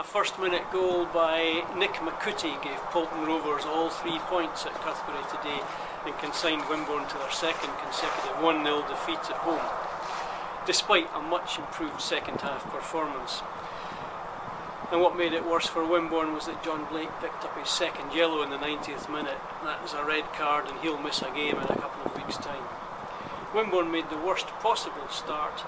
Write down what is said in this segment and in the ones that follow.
A first-minute goal by Nick McCooty gave Paulton Rovers all 3 points at Cuthbury today and consigned Wimborne to their second consecutive 1-0 defeat at home, despite a much improved second-half performance. And what made it worse for Wimborne was that John Blake picked up his second yellow in the 90th minute. That was a red card and he'll miss a game in a couple of weeks' time. Wimborne made the worst possible start.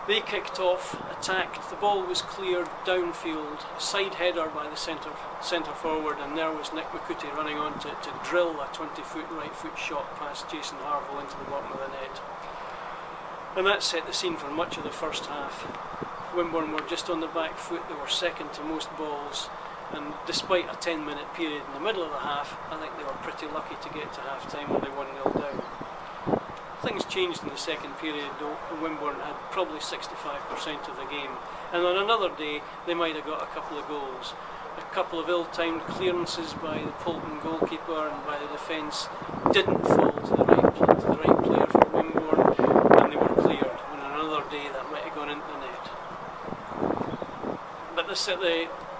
They kicked off, attacked, the ball was cleared downfield, a side header by the centre forward, and there was Nick McCooty running on to drill a 20-foot right foot shot past Jason Harville into the bottom of the net. And that set the scene for much of the first half. Wimborne were just on the back foot, they were second to most balls, and despite a 10-minute period in the middle of the half, I think they were pretty lucky to get to half-time when they 1-0 down. Things changed in the second period though, and Wimborne had probably 65% of the game, and on another day they might have got a couple of goals. A couple of ill-timed clearances by the Paulton goalkeeper and by the defence didn't fall to the right player for Wimborne, and they were cleared. On another day that might have gone into the net. But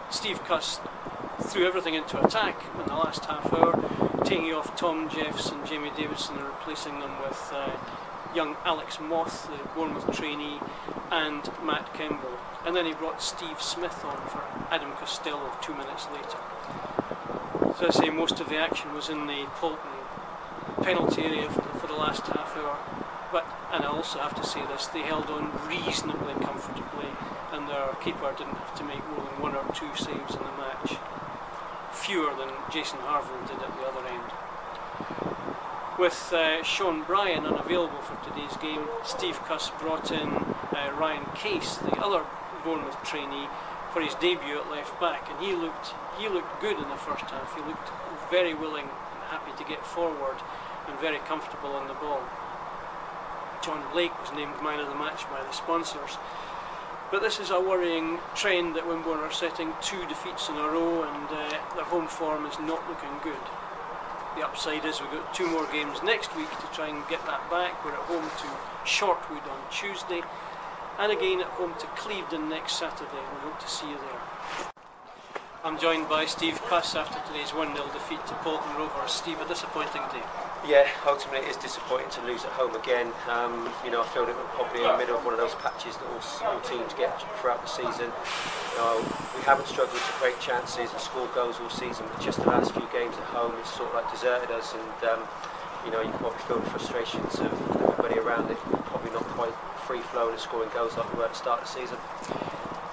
Steve Cuss threw everything into attack in the last half hour, taking off Tom Jeffs and Jamie Davidson and replacing them with young Alex Moth, the Bournemouth trainee, and Matt Kemble. And then he brought Steve Smith on for Adam Costello 2 minutes later. So I say most of the action was in the Paulton penalty area for the last half hour. But, and I also have to say this, they held on reasonably comfortably and their keeper didn't have to make more than 1 or 2 saves in the match. Fewer than Jason Harville did at the other end. With Sean Bryan unavailable for today's game, Steve Cuss brought in Ryan Case, the other Bournemouth trainee, for his debut at left back, and he looked good in the first half. He looked very willing and happy to get forward and very comfortable on the ball. John Blake was named man of the match by the sponsors. But this is a worrying trend that Wimborne are setting 2 defeats in a row, and their home form is not looking good. The upside is we've got 2 more games next week to try and get that back. We're at home to Shortwood on Tuesday, and again at home to Clevedon next Saturday, and we hope to see you there. I'm joined by Steve Cuss after today's 1-0 defeat to Paulton Rovers. Steve, a disappointing day. Yeah, ultimately it is disappointing to lose at home again. You know, I feel that we're probably in the middle of one of those patches that all teams get throughout the season. We haven't struggled to create chances and score goals all season, but just the last few games at home it's sort of like deserted us, and you know, you can probably feel the frustrations of everybody around it, probably not quite free flowing and scoring goals like we were at the start of the season.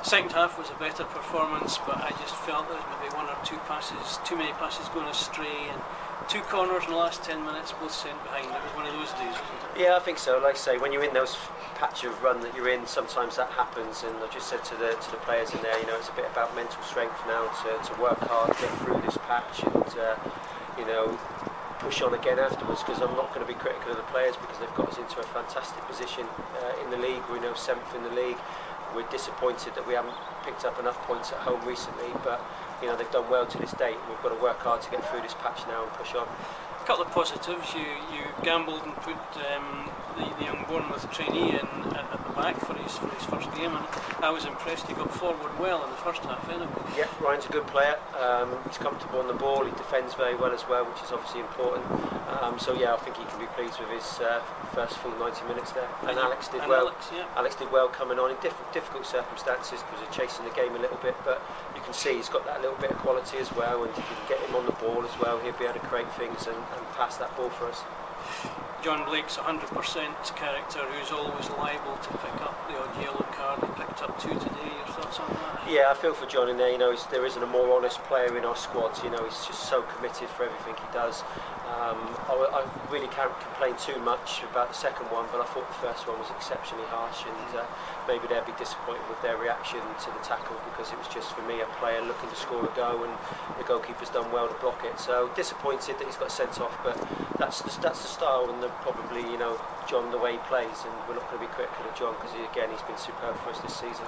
Second half was a better performance, but I just felt there was maybe 1 or 2 passes, too many passes going astray, and 2 corners in the last 10 minutes both sent behind. It was one of those days, wasn't it? Yeah, I think so. Like I say, when you're in those patch of run that you're in, sometimes that happens, and I just said to the players in there, you know, it's a bit about mental strength now to work hard, get through this patch, and you know, push on again afterwards, because I'm not going to be critical of the players because they've got us into a fantastic position in the league. We're now 7th in the league. We're disappointed that we haven't picked up enough points at home recently, but you know, they've done well to this date. We've got to work hard to get through this patch now and push on. A couple of positives. You gambled and put the young Bournemouth trainee in at the back for his first game, and I was impressed. He got forward well in the first half anyway. Yeah, Ryan's a good player. He's comfortable on the ball. He defends very well as well, which is obviously important. So yeah, I think he can be pleased with his first full 90 minutes there. And Alex did well. Alex did well coming on in difficult circumstances because of chasing the game a little bit, but you can see he's got that little bit of quality as well, and if you can get him on the ball as well, he'll be able to create things and pass that ball for us. John Blake's 100% character who's always liable to pick up the odd yellow card. He picked up 2 today. Your thoughts on that? Yeah, I feel for John in there. You know, there isn't a more honest player in our squad. You know, he's just so committed for everything he does. I really can't complain too much about the second one, but I thought the first one was exceptionally harsh, and maybe they'd be disappointed with their reaction to the tackle, because it was just, for me, a player looking to score a go, and the goalkeeper's done well to block it. So disappointed that he's got sent off, but that's the style and probably, you know, John, the way he plays, and we're not going to be critical of John because he's been superb for us this season.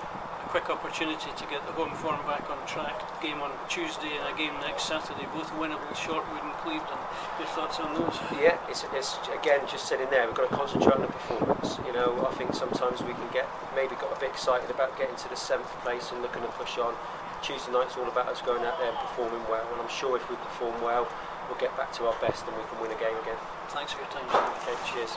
quick opportunity to get the home form back on track. Game on Tuesday and a game next Saturday, both winnable, Shortwood and Clevedon. Your thoughts on those? Yeah, it's again just sitting there. We've got to concentrate on the performance. You know, I think sometimes we can maybe got a bit excited about getting to the 7th place and looking to push on. Tuesday night's all about us going out there and performing well, and I'm sure if we perform well, we'll get back to our best and we can win a game again. Thanks for your time. Okay, cheers.